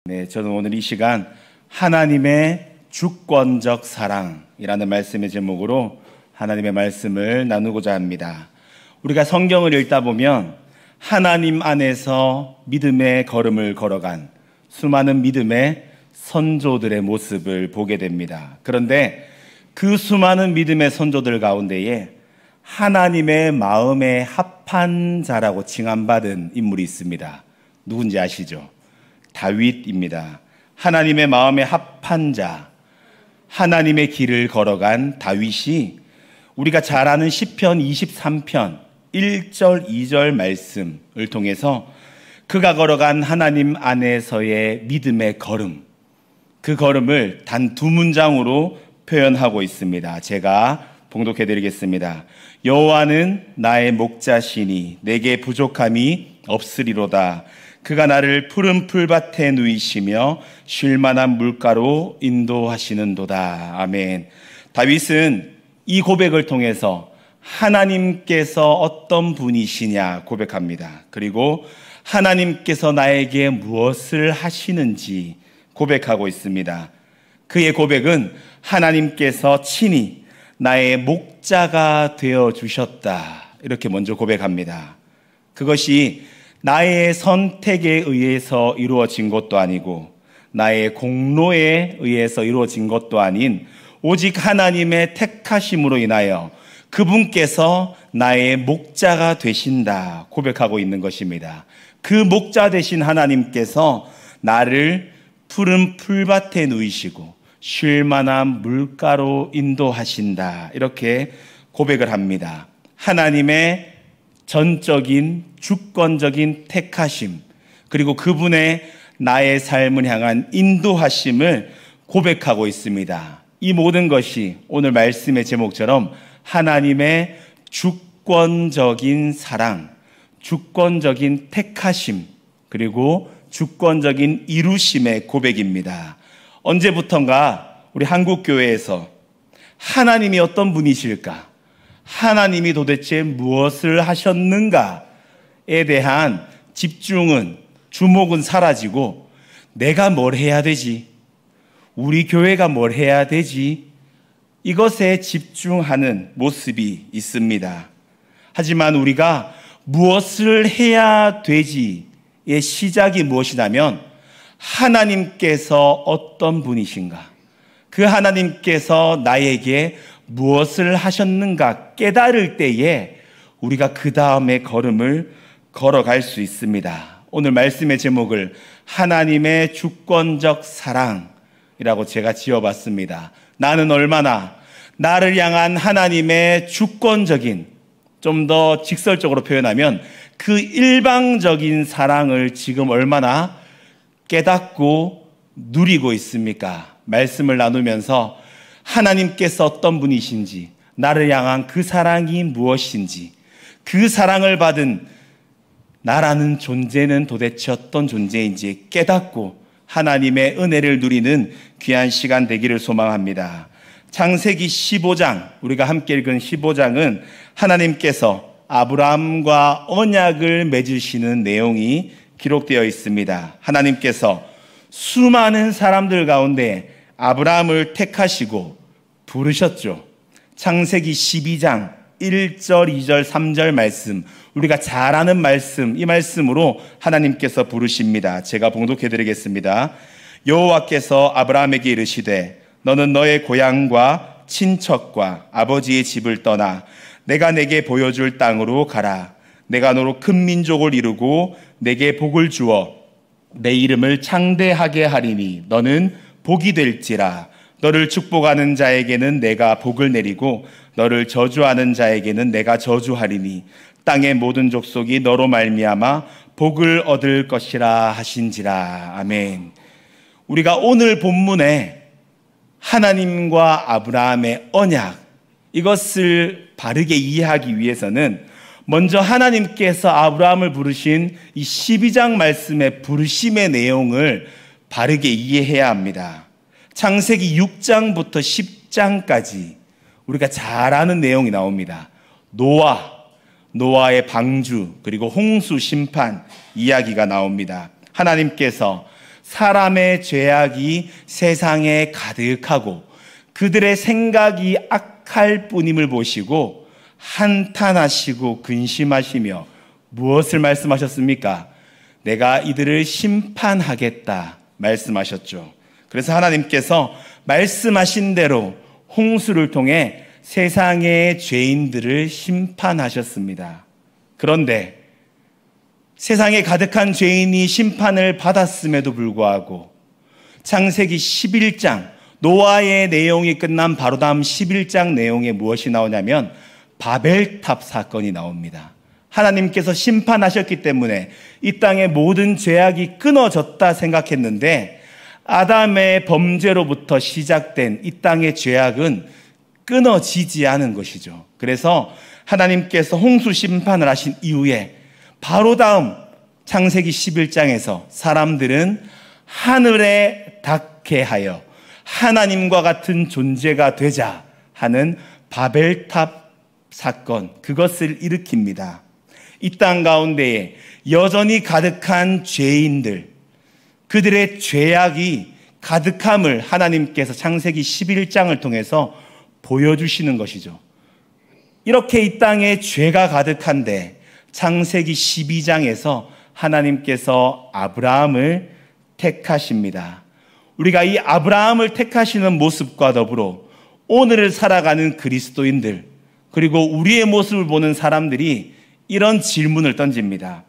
네, 저는 오늘 이 시간 하나님의 주권적 사랑이라는 말씀의 제목으로 하나님의 말씀을 나누고자 합니다. 우리가 성경을 읽다 보면 하나님 안에서 믿음의 걸음을 걸어간 수많은 믿음의 선조들의 모습을 보게 됩니다. 그런데 그 수많은 믿음의 선조들 가운데에 하나님의 마음에 합한 자라고 칭함받은 인물이 있습니다. 누군지 아시죠? 다윗입니다. 하나님의 마음에 합한 자, 하나님의 길을 걸어간 다윗이 우리가 잘 아는 시편 23편 1절 2절 말씀을 통해서 그가 걸어간 하나님 안에서의 믿음의 걸음, 그 걸음을 단 두 문장으로 표현하고 있습니다. 제가 봉독해 드리겠습니다. 여호와는 나의 목자시니 내게 부족함이 없으리로다. 그가 나를 푸른 풀밭에 누이시며 쉴 만한 물가로 인도하시는도다. 아멘. 다윗은 이 고백을 통해서 하나님께서 어떤 분이시냐 고백합니다. 그리고 하나님께서 나에게 무엇을 하시는지 고백하고 있습니다. 그의 고백은 하나님께서 친히 나의 목자가 되어 주셨다. 이렇게 먼저 고백합니다. 그것이 나의 선택에 의해서 이루어진 것도 아니고 나의 공로에 의해서 이루어진 것도 아닌 오직 하나님의 택하심으로 인하여 그분께서 나의 목자가 되신다 고백하고 있는 것입니다. 그 목자 되신 하나님께서 나를 푸른 풀밭에 누이시고 쉴 만한 물가로 인도하신다. 이렇게 고백을 합니다. 하나님의 전적인 주권적인 택하심, 그리고 그분의 나의 삶을 향한 인도하심을 고백하고 있습니다. 이 모든 것이 오늘 말씀의 제목처럼 하나님의 주권적인 사랑, 주권적인 택하심, 그리고 주권적인 이루심의 고백입니다. 언제부턴가 우리 한국교회에서 하나님이 어떤 분이실까? 하나님이 도대체 무엇을 하셨는가에 대한 집중은, 주목은 사라지고 내가 뭘 해야 되지? 우리 교회가 뭘 해야 되지? 이것에 집중하는 모습이 있습니다. 하지만 우리가 무엇을 해야 되지의 시작이 무엇이냐면 하나님께서 어떤 분이신가? 그 하나님께서 나에게 무엇을 하셨는가 깨달을 때에 우리가 그 다음의 걸음을 걸어갈 수 있습니다. 오늘 말씀의 제목을 하나님의 주권적 사랑이라고 제가 지어봤습니다. 나는 얼마나 나를 향한 하나님의 주권적인, 좀 더 직설적으로 표현하면 그 일방적인 사랑을 지금 얼마나 깨닫고 누리고 있습니까? 말씀을 나누면서 하나님께서 어떤 분이신지, 나를 향한 그 사랑이 무엇인지, 그 사랑을 받은 나라는 존재는 도대체 어떤 존재인지 깨닫고 하나님의 은혜를 누리는 귀한 시간 되기를 소망합니다. 창세기 15장, 우리가 함께 읽은 15장은 하나님께서 아브라함과 언약을 맺으시는 내용이 기록되어 있습니다. 하나님께서 수많은 사람들 가운데 아브라함을 택하시고 부르셨죠. 창세기 12장 1절, 2절, 3절 말씀, 우리가 잘 아는 말씀, 이 말씀으로 하나님께서 부르십니다. 제가 봉독해 드리겠습니다. 여호와께서 아브라함에게 이르시되 너는 너의 고향과 친척과 아버지의 집을 떠나 내가 내게 보여줄 땅으로 가라. 내가 너로 큰 민족을 이루고 내게 복을 주어 내 이름을 창대하게 하리니 너는 복이 될지라. 너를 축복하는 자에게는 내가 복을 내리고 너를 저주하는 자에게는 내가 저주하리니 땅의 모든 족속이 너로 말미암아 복을 얻을 것이라 하신지라. 아멘. 우리가 오늘 본문에 하나님과 아브라함의 언약, 이것을 바르게 이해하기 위해서는 먼저 하나님께서 아브라함을 부르신 이 12장 말씀의 부르심의 내용을 바르게 이해해야 합니다. 창세기 6장부터 10장까지 우리가 잘 아는 내용이 나옵니다. 노아의 방주, 그리고 홍수 심판 이야기가 나옵니다. 하나님께서 사람의 죄악이 세상에 가득하고 그들의 생각이 악할 뿐임을 보시고 한탄하시고 근심하시며 무엇을 말씀하셨습니까? 내가 이들을 심판하겠다 말씀하셨죠. 그래서 하나님께서 말씀하신 대로 홍수를 통해 세상의 죄인들을 심판하셨습니다. 그런데 세상에 가득한 죄인이 심판을 받았음에도 불구하고 창세기 11장 노아의 내용이 끝난 바로 다음 11장 내용에 무엇이 나오냐면 바벨탑 사건이 나옵니다. 하나님께서 심판하셨기 때문에 이 땅의 모든 죄악이 끊어졌다 생각했는데 아담의 범죄로부터 시작된 이 땅의 죄악은 끊어지지 않은 것이죠. 그래서 하나님께서 홍수 심판을 하신 이후에 바로 다음 창세기 11장에서 사람들은 하늘에 닿게 하여 하나님과 같은 존재가 되자 하는 바벨탑 사건, 그것을 일으킵니다. 이 땅 가운데에 여전히 가득한 죄인들, 그들의 죄악이 가득함을 하나님께서 창세기 11장을 통해서 보여주시는 것이죠. 이렇게 이 땅에 죄가 가득한데 창세기 12장에서 하나님께서 아브라함을 택하십니다. 우리가 이 아브라함을 택하시는 모습과 더불어 오늘을 살아가는 그리스도인들, 그리고 우리의 모습을 보는 사람들이 이런 질문을 던집니다.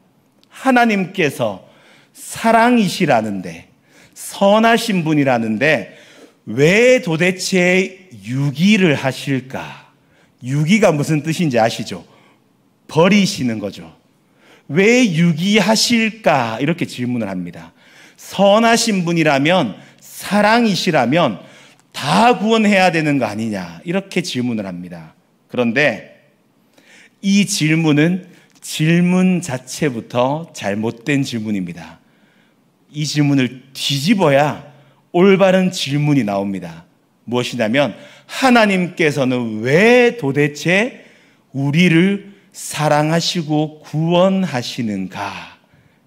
하나님께서 사랑이시라는데, 선하신 분이라는데 왜 도대체 유기를 하실까? 유기가 무슨 뜻인지 아시죠? 버리시는 거죠. 왜 유기하실까? 이렇게 질문을 합니다. 선하신 분이라면, 사랑이시라면 다 구원해야 되는 거 아니냐? 이렇게 질문을 합니다. 그런데 이 질문은 질문 자체부터 잘못된 질문입니다. 이 질문을 뒤집어야 올바른 질문이 나옵니다. 무엇이냐면 하나님께서는 왜 도대체 우리를 사랑하시고 구원하시는가?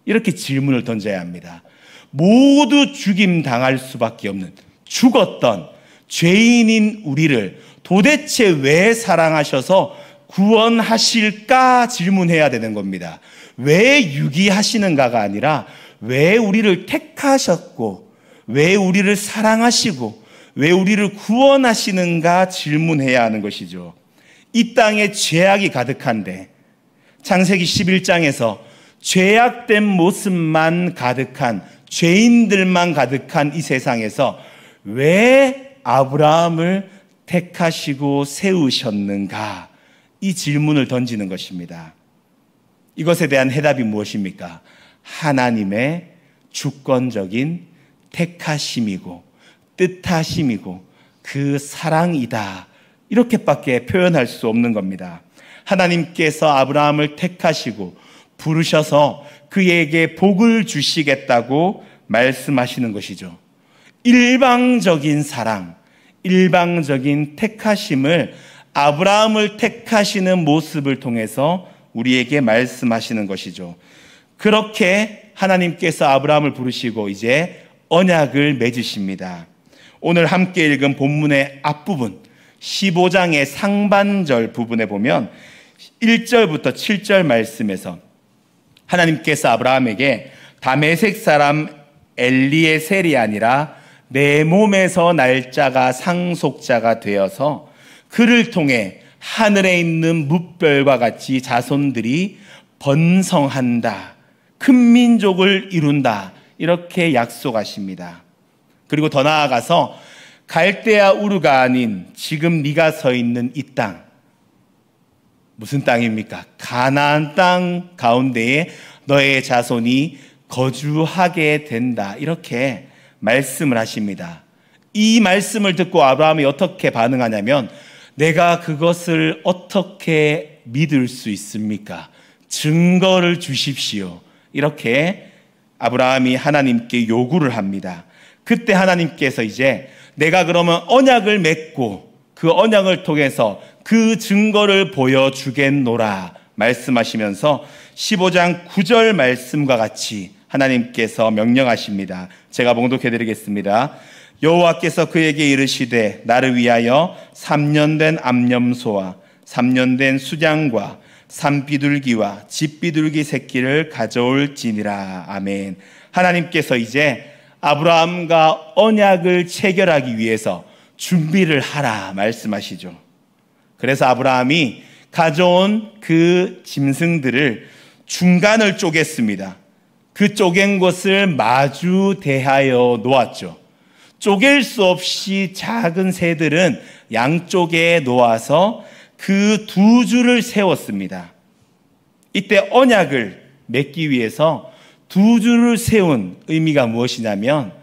이렇게 질문을 던져야 합니다. 모두 죽임 당할 수밖에 없는, 죽었던 죄인인 우리를 도대체 왜 사랑하셔서 구원하실까 질문해야 되는 겁니다. 왜 유기하시는가가 아니라 왜 우리를 택하셨고 왜 우리를 사랑하시고 왜 우리를 구원하시는가 질문해야 하는 것이죠. 이 땅에 죄악이 가득한데 창세기 11장에서 죄악된 모습만 가득한, 죄인들만 가득한 이 세상에서 왜 아브라함을 택하시고 세우셨는가? 이 질문을 던지는 것입니다. 이것에 대한 해답이 무엇입니까? 하나님의 주권적인 택하심이고 뜻하심이고 그 사랑이다. 이렇게밖에 표현할 수 없는 겁니다. 하나님께서 아브라함을 택하시고 부르셔서 그에게 복을 주시겠다고 말씀하시는 것이죠. 일방적인 사랑, 일방적인 택하심을 아브라함을 택하시는 모습을 통해서 우리에게 말씀하시는 것이죠. 그렇게 하나님께서 아브라함을 부르시고 이제 언약을 맺으십니다. 오늘 함께 읽은 본문의 앞부분 15장의 상반절 부분에 보면 1절부터 7절 말씀에서 하나님께서 아브라함에게 다메섹 사람 엘리에셀이 아니라 내 몸에서 날짜가 상속자가 되어서 그를 통해 하늘에 있는 뭇별과 같이 자손들이 번성한다, 큰 민족을 이룬다, 이렇게 약속하십니다. 그리고 더 나아가서 갈대아 우르가 아닌 지금 네가 서 있는 이 땅, 무슨 땅입니까? 가나안 땅 가운데에 너의 자손이 거주하게 된다, 이렇게 말씀을 하십니다. 이 말씀을 듣고 아브라함이 어떻게 반응하냐면 내가 그것을 어떻게 믿을 수 있습니까? 증거를 주십시오. 이렇게 아브라함이 하나님께 요구를 합니다. 그때 하나님께서 이제 내가 그러면 언약을 맺고 그 언약을 통해서 그 증거를 보여주겠노라 말씀하시면서 15장 9절 말씀과 같이 하나님께서 명령하십니다. 제가 봉독해 드리겠습니다. 여호와께서 그에게 이르시되 나를 위하여 3년 된 암염소와 3년 된 수장과 산비둘기와 집비둘기 새끼를 가져올지니라. 아멘. 하나님께서 이제 아브라함과 언약을 체결하기 위해서 준비를 하라 말씀하시죠. 그래서 아브라함이 가져온 그 짐승들을 중간을 쪼갰습니다. 그 쪼갠 것을 마주 대하여 놓았죠. 쪼갤 수 없이 작은 새들은 양쪽에 놓아서 그 두 줄을 세웠습니다. 이때 언약을 맺기 위해서 두 줄을 세운 의미가 무엇이냐면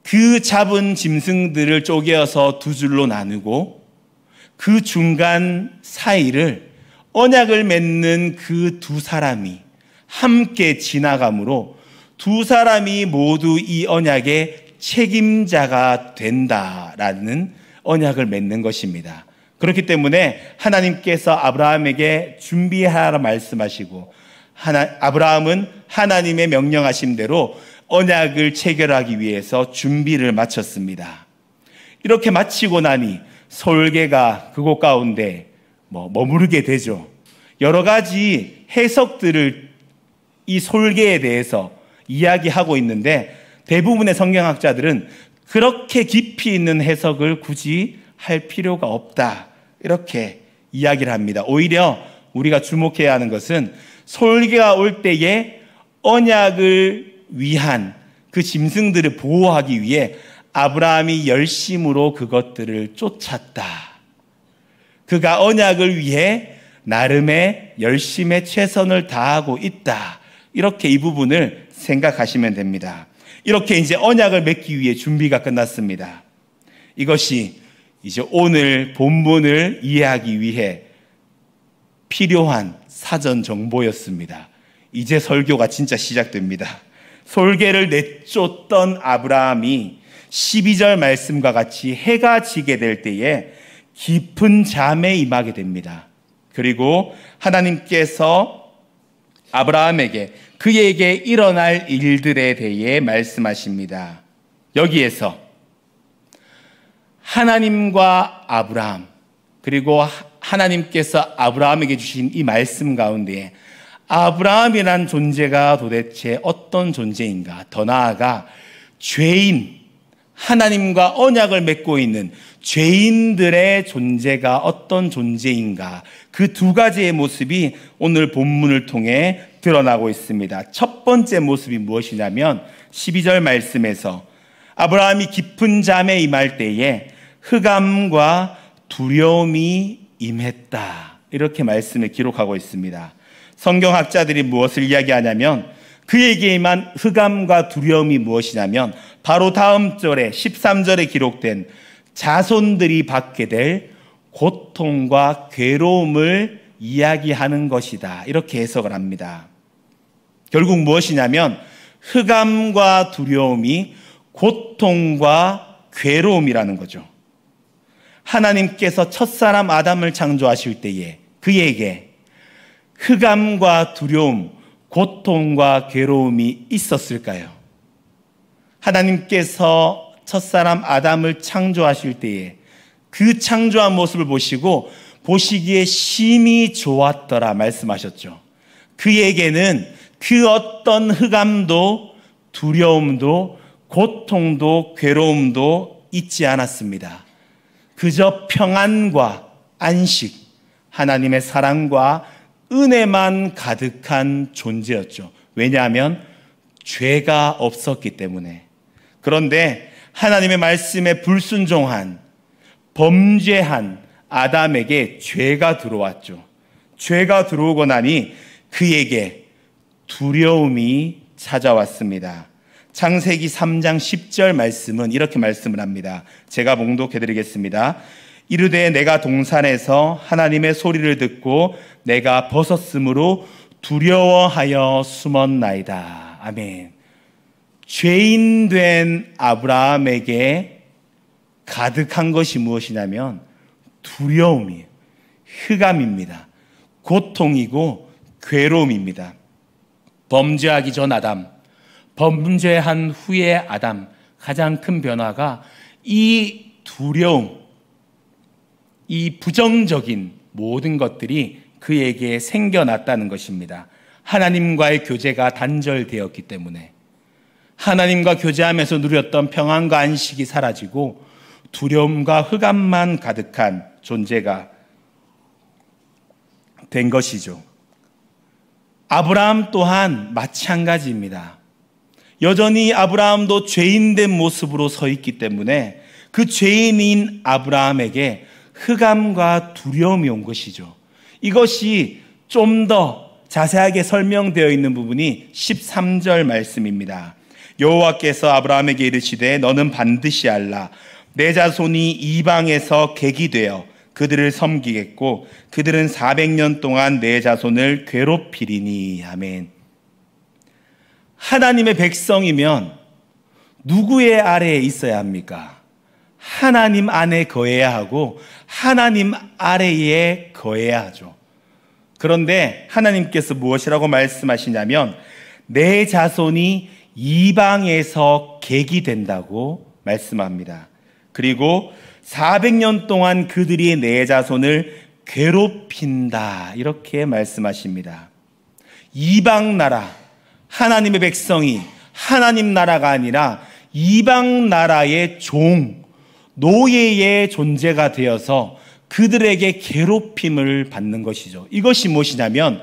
그 잡은 짐승들을 쪼개어서 두 줄로 나누고 그 중간 사이를 언약을 맺는 그 두 사람이 함께 지나가므로 두 사람이 모두 이 언약의 책임자가 된다라는 언약을 맺는 것입니다. 그렇기 때문에 하나님께서 아브라함에게 준비하라 말씀하시고 아브라함은 하나님의 명령하신 대로 언약을 체결하기 위해서 준비를 마쳤습니다. 이렇게 마치고 나니 솔개가 그곳 가운데 머무르게 되죠. 여러 가지 해석들을 이 솔개에 대해서 이야기하고 있는데 대부분의 성경학자들은 그렇게 깊이 있는 해석을 굳이 할 필요가 없다 이렇게 이야기를 합니다. 오히려 우리가 주목해야 하는 것은 솔개가 올 때에 언약을 위한 그 짐승들을 보호하기 위해 아브라함이 열심으로 그것들을 쫓았다. 그가 언약을 위해 나름의 열심의 최선을 다하고 있다. 이렇게 이 부분을 생각하시면 됩니다. 이렇게 이제 언약을 맺기 위해 준비가 끝났습니다. 이것이 이제 오늘 본문을 이해하기 위해 필요한 사전 정보였습니다. 이제 설교가 진짜 시작됩니다. 솔개를 내쫓던 아브라함이 12절 말씀과 같이 해가 지게 될 때에 깊은 잠에 임하게 됩니다. 그리고 하나님께서 아브라함에게 그에게 일어날 일들에 대해 말씀하십니다. 여기에서 하나님과 아브라함 그리고 하나님께서 아브라함에게 주신 이 말씀 가운데 아브라함이란 존재가 도대체 어떤 존재인가, 더 나아가 죄인, 하나님과 언약을 맺고 있는 죄인들의 존재가 어떤 존재인가, 그 두 가지의 모습이 오늘 본문을 통해 드러나고 있습니다. 첫 번째 모습이 무엇이냐면 12절 말씀에서 아브라함이 깊은 잠에 임할 때에 흑암과 두려움이 임했다, 이렇게 말씀을 기록하고 있습니다. 성경학자들이 무엇을 이야기하냐면 그에게 임한 흑암과 두려움이 무엇이냐면 바로 다음 절에 13절에 기록된 자손들이 받게 될 고통과 괴로움을 이야기하는 것이다, 이렇게 해석을 합니다. 결국 무엇이냐면 흑암과 두려움이 고통과 괴로움이라는 거죠. 하나님께서 첫사람 아담을 창조하실 때에 그에게 흑암과 두려움, 고통과 괴로움이 있었을까요? 하나님께서 첫사람 아담을 창조하실 때에 그 창조한 모습을 보시고 보시기에 심히 좋았더라 말씀하셨죠. 그에게는 그 어떤 흑암도 두려움도 고통도 괴로움도 있지 않았습니다. 그저 평안과 안식, 하나님의 사랑과 은혜만 가득한 존재였죠. 왜냐하면 죄가 없었기 때문에. 그런데 하나님의 말씀에 불순종한, 범죄한 아담에게 죄가 들어왔죠. 죄가 들어오고 나니 그에게 두려움이 찾아왔습니다. 창세기 3장 10절 말씀은 이렇게 말씀을 합니다. 제가 봉독해 드리겠습니다. 이르되 내가 동산에서 하나님의 소리를 듣고 내가 벗었으므로 두려워하여 숨었나이다. 아멘. 죄인 된 아브라함에게 가득한 것이 무엇이냐면 두려움이에요. 흑암입니다. 고통이고 괴로움입니다. 범죄하기 전 아담, 범죄한 후의 아담, 가장 큰 변화가 이 두려움, 이 부정적인 모든 것들이 그에게 생겨났다는 것입니다. 하나님과의 교제가 단절되었기 때문에 하나님과 교제하면서 누렸던 평안과 안식이 사라지고 두려움과 흑암만 가득한 존재가 된 것이죠. 아브라함 또한 마찬가지입니다. 여전히 아브라함도 죄인된 모습으로 서 있기 때문에 그 죄인인 아브라함에게 흑암과 두려움이 온 것이죠. 이것이 좀 더 자세하게 설명되어 있는 부분이 13절 말씀입니다. 여호와께서 아브라함에게 이르시되 너는 반드시 알라. 내 자손이 이방에서 객이 되어 그들을 섬기겠고 그들은 400년 동안 내 자손을 괴롭히리니. 아멘. 하나님의 백성이면 누구의 아래에 있어야 합니까? 하나님 안에 거해야 하고 하나님 아래에 거해야 하죠. 그런데 하나님께서 무엇이라고 말씀하시냐면 내 자손이 이방에서 객이 된다고 말씀합니다. 그리고 400년 동안 그들이 내 자손을 괴롭힌다 이렇게 말씀하십니다. 이방 나라, 하나님의 백성이 하나님 나라가 아니라 이방 나라의 종, 노예의 존재가 되어서 그들에게 괴롭힘을 받는 것이죠. 이것이 무엇이냐면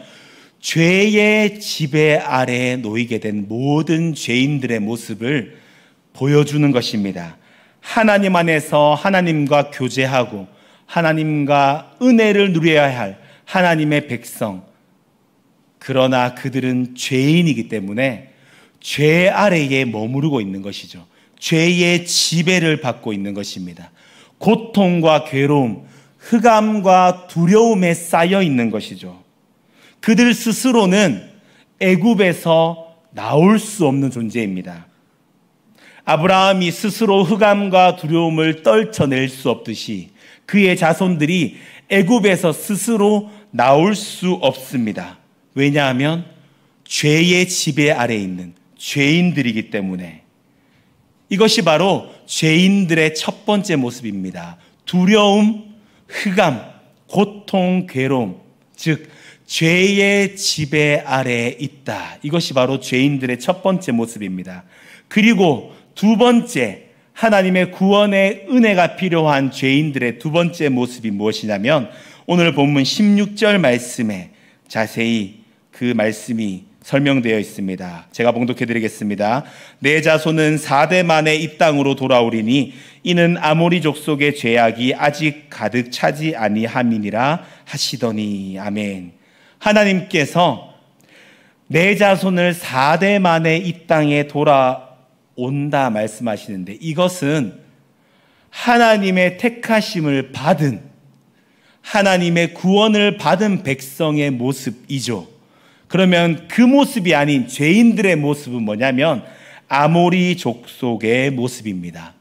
죄의 지배 아래에 놓이게 된 모든 죄인들의 모습을 보여주는 것입니다. 하나님 안에서 하나님과 교제하고 하나님과 은혜를 누려야 할 하나님의 백성, 그러나 그들은 죄인이기 때문에 죄 아래에 머무르고 있는 것이죠. 죄의 지배를 받고 있는 것입니다. 고통과 괴로움, 흑암과 두려움에 쌓여 있는 것이죠. 그들 스스로는 애굽에서 나올 수 없는 존재입니다. 아브라함이 스스로 흑암과 두려움을 떨쳐낼 수 없듯이 그의 자손들이 애굽에서 스스로 나올 수 없습니다. 왜냐하면 죄의 지배 아래에 있는 죄인들이기 때문에. 이것이 바로 죄인들의 첫 번째 모습입니다. 두려움, 흑암, 고통, 괴로움, 즉 죄의 지배 아래에 있다. 이것이 바로 죄인들의 첫 번째 모습입니다. 그리고 두 번째, 하나님의 구원의 은혜가 필요한 죄인들의 두 번째 모습이 무엇이냐면 오늘 본문 16절 말씀에 자세히 그 말씀이 설명되어 있습니다. 제가 봉독해 드리겠습니다. 내 자손은 4대 만에 이 땅으로 돌아오리니 이는 아모리 족속의 죄악이 아직 가득 차지 아니함이니라 하시더니. 아멘. 하나님께서 내 자손을 4대 만에 이 땅에 돌아온다 말씀하시는데 이것은 하나님의 택하심을 받은, 하나님의 구원을 받은 백성의 모습이죠. 그러면 그 모습이 아닌 죄인들의 모습은 뭐냐면 아모리 족속의 모습입니다.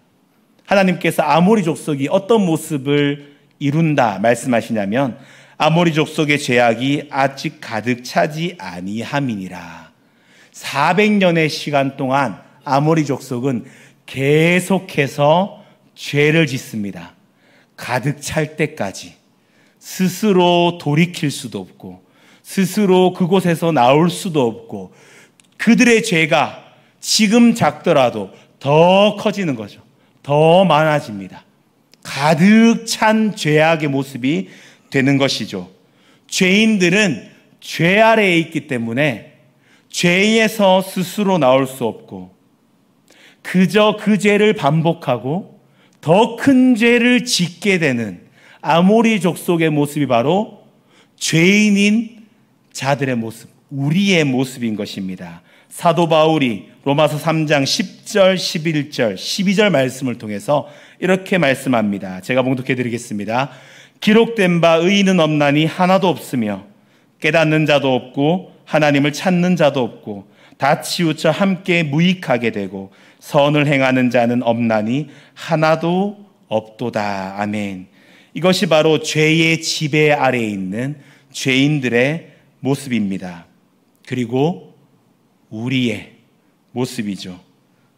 하나님께서 아모리 족속이 어떤 모습을 이룬다 말씀하시냐면 아모리 족속의 죄악이 아직 가득 차지 아니함이니라. 400년의 시간 동안 아모리 족속은 계속해서 죄를 짓습니다. 가득 찰 때까지. 스스로 돌이킬 수도 없고 스스로 그곳에서 나올 수도 없고 그들의 죄가 지금 작더라도 더 커지는 거죠. 더 많아집니다. 가득 찬 죄악의 모습이 되는 것이죠. 죄인들은 죄 아래에 있기 때문에 죄에서 스스로 나올 수 없고 그저 그 죄를 반복하고 더 큰 죄를 짓게 되는 아모리 족속의 모습이 바로 죄인인 자들의 모습, 우리의 모습인 것입니다. 사도 바울이 로마서 3장 10절, 11절, 12절 말씀을 통해서 이렇게 말씀합니다. 제가 봉독해 드리겠습니다. 기록된 바 의인은 없나니 하나도 없으며 깨닫는 자도 없고 하나님을 찾는 자도 없고 다 치우쳐 함께 무익하게 되고 선을 행하는 자는 없나니 하나도 없도다. 아멘. 이것이 바로 죄의 지배 아래에 있는 죄인들의 모습입니다. 그리고 우리의 모습이죠.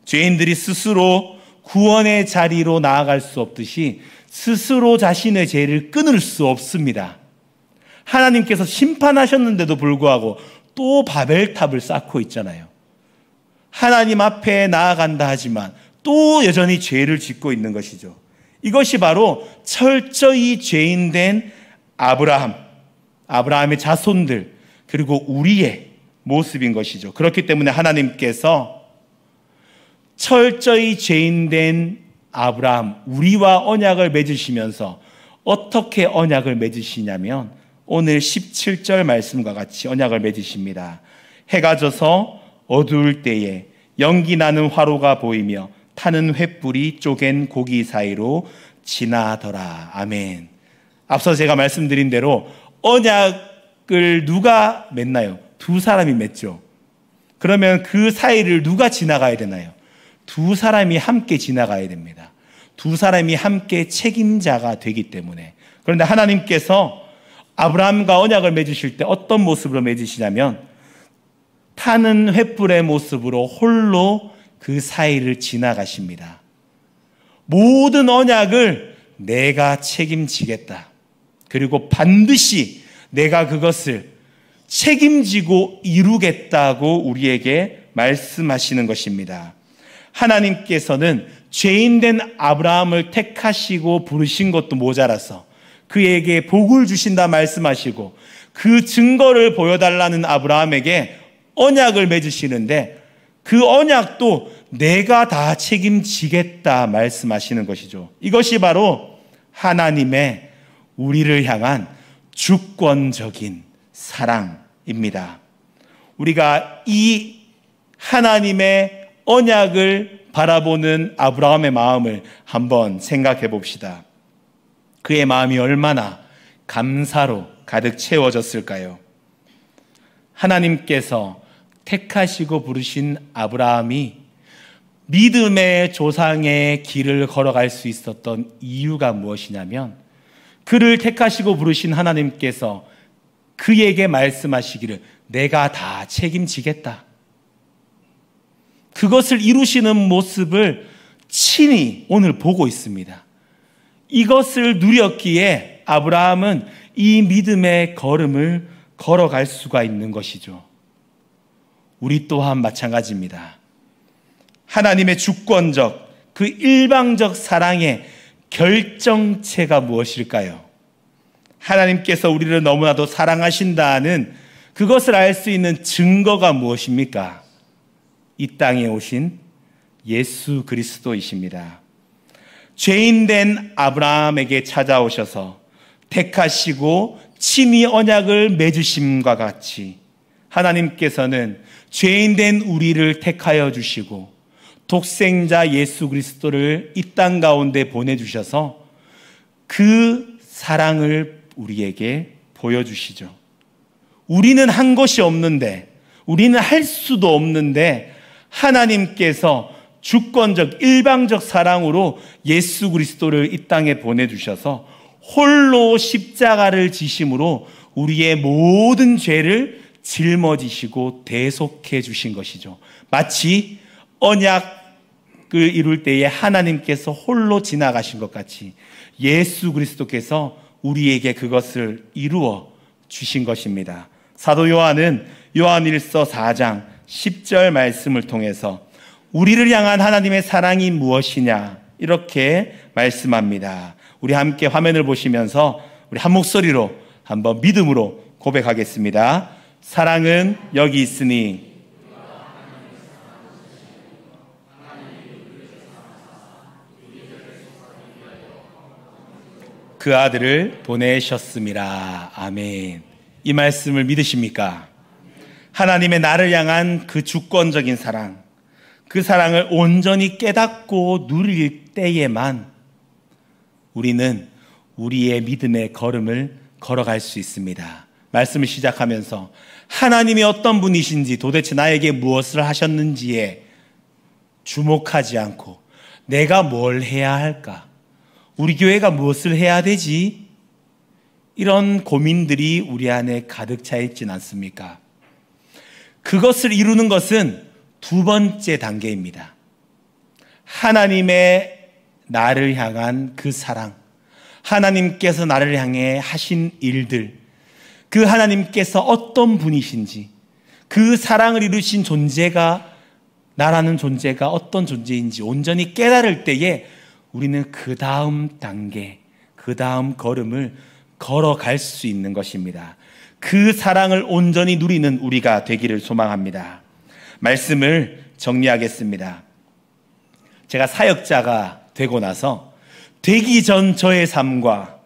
죄인들이 스스로 구원의 자리로 나아갈 수 없듯이 스스로 자신의 죄를 끊을 수 없습니다. 하나님께서 심판하셨는데도 불구하고 또 바벨탑을 쌓고 있잖아요. 하나님 앞에 나아간다 하지만 또 여전히 죄를 짓고 있는 것이죠. 이것이 바로 철저히 죄인된 아브라함의 자손들, 그리고 우리의 모습인 것이죠. 그렇기 때문에 하나님께서 철저히 죄인된 아브라함, 우리와 언약을 맺으시면서 어떻게 언약을 맺으시냐면 오늘 17절 말씀과 같이 언약을 맺으십니다. 해가 져서 어두울 때에 연기 나는 화로가 보이며 타는 횃불이 쪼갠 고기 사이로 지나더라. 아멘. 앞서 제가 말씀드린 대로 언약을 누가 맺나요? 두 사람이 맺죠. 그러면 그 사이를 누가 지나가야 되나요? 두 사람이 함께 지나가야 됩니다. 두 사람이 함께 책임자가 되기 때문에. 그런데 하나님께서 아브라함과 언약을 맺으실 때 어떤 모습으로 맺으시냐면 타는 횃불의 모습으로 홀로 그 사이를 지나가십니다. 모든 언약을 내가 책임지겠다. 그리고 반드시 내가 그것을 책임지고 이루겠다고 우리에게 말씀하시는 것입니다. 하나님께서는 죄인된 아브라함을 택하시고 부르신 것도 모자라서 그에게 복을 주신다 말씀하시고 그 증거를 보여달라는 아브라함에게 언약을 맺으시는데 그 언약도 내가 다 책임지겠다 말씀하시는 것이죠. 이것이 바로 하나님의 우리를 향한 주권적인 사랑입니다. 우리가 이 하나님의 언약을 바라보는 아브라함의 마음을 한번 생각해 봅시다. 그의 마음이 얼마나 감사로 가득 채워졌을까요? 하나님께서 택하시고 부르신 아브라함이 믿음의 조상의 길을 걸어갈 수 있었던 이유가 무엇이냐면 그를 택하시고 부르신 하나님께서 그에게 말씀하시기를 내가 다 책임지겠다. 그것을 이루시는 모습을 친히 오늘 보고 있습니다. 이것을 누렸기에 아브라함은 이 믿음의 걸음을 걸어갈 수가 있는 것이죠. 우리 또한 마찬가지입니다. 하나님의 주권적, 그 일방적 사랑의 결정체가 무엇일까요? 하나님께서 우리를 너무나도 사랑하신다는 그것을 알 수 있는 증거가 무엇입니까? 이 땅에 오신 예수 그리스도이십니다. 죄인된 아브라함에게 찾아오셔서 택하시고 친히 언약을 맺으심과 같이 하나님께서는 죄인된 우리를 택하여 주시고 독생자 예수 그리스도를 이 땅 가운데 보내주셔서 그 사랑을 우리에게 보여주시죠. 우리는 한 것이 없는데, 우리는 할 수도 없는데 하나님께서 주권적 일방적 사랑으로 예수 그리스도를 이 땅에 보내주셔서 홀로 십자가를 지심으로 우리의 모든 죄를 짊어지시고 대속해 주신 것이죠. 마치 언약을 이룰 때에 하나님께서 홀로 지나가신 것 같이 예수 그리스도께서 우리에게 그것을 이루어 주신 것입니다. 사도 요한은 요한일서 4장 10절 말씀을 통해서 우리를 향한 하나님의 사랑이 무엇이냐 이렇게 말씀합니다. 우리 함께 화면을 보시면서 우리 한 목소리로 한번 믿음으로 고백하겠습니다. 사랑은 여기 있으니 그 아들을 보내셨음이라. 아멘. 이 말씀을 믿으십니까? 하나님의 나를 향한 그 주권적인 사랑, 그 사랑을 온전히 깨닫고 누릴 때에만 우리는 우리의 믿음의 걸음을 걸어갈 수 있습니다. 말씀을 시작하면서 하나님이 어떤 분이신지, 도대체 나에게 무엇을 하셨는지에 주목하지 않고 내가 뭘 해야 할까? 우리 교회가 무엇을 해야 되지? 이런 고민들이 우리 안에 가득 차 있진 않습니까? 그것을 이루는 것은 두 번째 단계입니다. 하나님의 나를 향한 그 사랑, 하나님께서 나를 향해 하신 일들, 그 하나님께서 어떤 분이신지, 그 사랑을 이루신 존재가, 나라는 존재가 어떤 존재인지 온전히 깨달을 때에 우리는 그 다음 단계, 그 다음 걸음을 걸어갈 수 있는 것입니다. 그 사랑을 온전히 누리는 우리가 되기를 소망합니다. 말씀을 정리하겠습니다. 제가 사역자가 되고 나서 되기 전 저의 삶과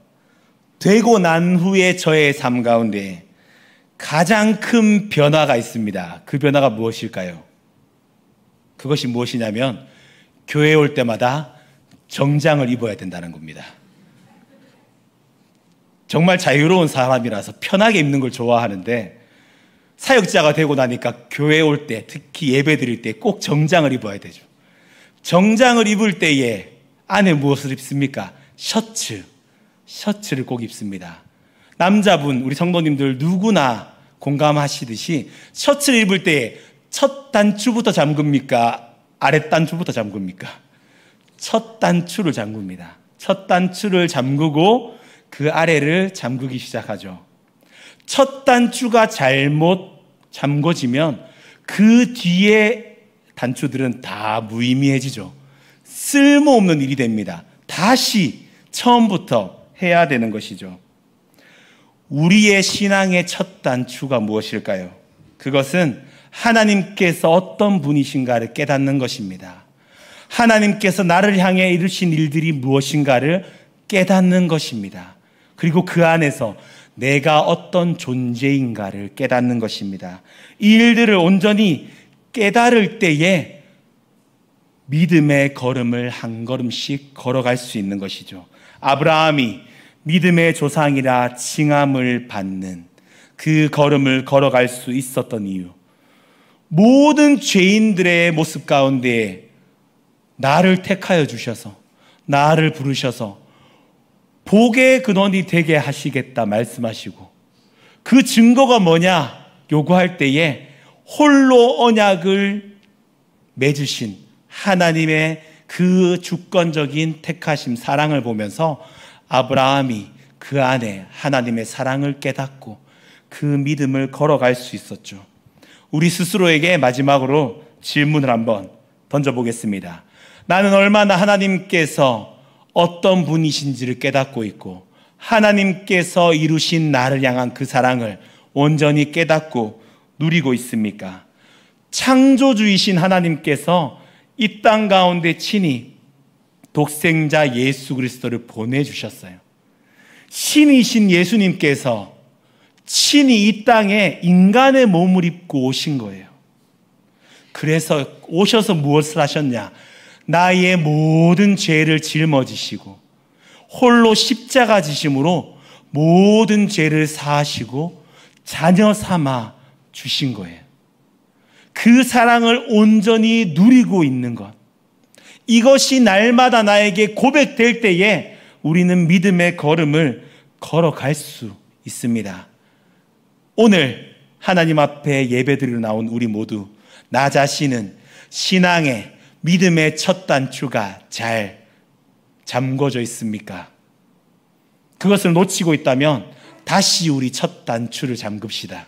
되고 난 후의 저의 삶 가운데 가장 큰 변화가 있습니다. 그 변화가 무엇일까요? 그것이 무엇이냐면 교회에 올 때마다 정장을 입어야 된다는 겁니다. 정말 자유로운 사람이라서 편하게 입는 걸 좋아하는데 사역자가 되고 나니까 교회에 올 때, 특히 예배 드릴 때 꼭 정장을 입어야 되죠. 정장을 입을 때에 안에 무엇을 입습니까? 셔츠를 꼭 입습니다. 남자분, 우리 성도님들 누구나 공감하시듯이 셔츠를 입을 때에 첫 단추부터 잠굽니까? 아랫 단추부터 잠굽니까? 첫 단추를 잠굽니다. 첫 단추를 잠그고 그 아래를 잠그기 시작하죠. 첫 단추가 잘못 잠궈지면 그 뒤에 단추들은 다 무의미해지죠. 쓸모없는 일이 됩니다. 다시 처음부터 해야 되는 것이죠. 우리의 신앙의 첫 단추가 무엇일까요? 그것은 하나님께서 어떤 분이신가를 깨닫는 것입니다. 하나님께서 나를 향해 이루신 일들이 무엇인가를 깨닫는 것입니다. 그리고 그 안에서 내가 어떤 존재인가를 깨닫는 것입니다. 이 일들을 온전히 깨달을 때에 믿음의 걸음을 한 걸음씩 걸어갈 수 있는 것이죠. 아브라함이 믿음의 조상이라 칭함을 받는 그 걸음을 걸어갈 수 있었던 이유, 모든 죄인들의 모습 가운데 나를 택하여 주셔서, 나를 부르셔서 복의 근원이 되게 하시겠다 말씀하시고, 그 증거가 뭐냐 요구할 때에 홀로 언약을 맺으신 하나님의 그 주권적인 택하심, 사랑을 보면서 아브라함이 그 안에 하나님의 사랑을 깨닫고 그 믿음을 걸어갈 수 있었죠. 우리 스스로에게 마지막으로 질문을 한번 던져보겠습니다. 나는 얼마나 하나님께서 어떤 분이신지를 깨닫고 있고 하나님께서 이루신 나를 향한 그 사랑을 온전히 깨닫고 누리고 있습니까? 창조주이신 하나님께서 이 땅 가운데 친히 독생자 예수 그리스도를 보내주셨어요. 신이신 예수님께서 친히 이 땅에 인간의 몸을 입고 오신 거예요. 그래서 오셔서 무엇을 하셨냐? 나의 모든 죄를 짊어지시고 홀로 십자가 지심으로 모든 죄를 사하시고 자녀 삼아 주신 거예요. 그 사랑을 온전히 누리고 있는 것, 이것이 날마다 나에게 고백될 때에 우리는 믿음의 걸음을 걸어갈 수 있습니다. 오늘 하나님 앞에 예배드리러 나온 우리 모두, 나 자신은 신앙의 믿음의 첫 단추가 잘 잠궈져 있습니까? 그것을 놓치고 있다면 다시 우리 첫 단추를 잠급시다.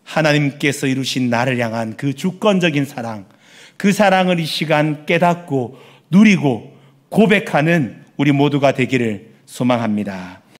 하나님께서 이루신 나를 향한 그 주권적인 사랑, 그 사랑을 이 시간 깨닫고 누리고 고백하는 우리 모두가 되기를 소망합니다.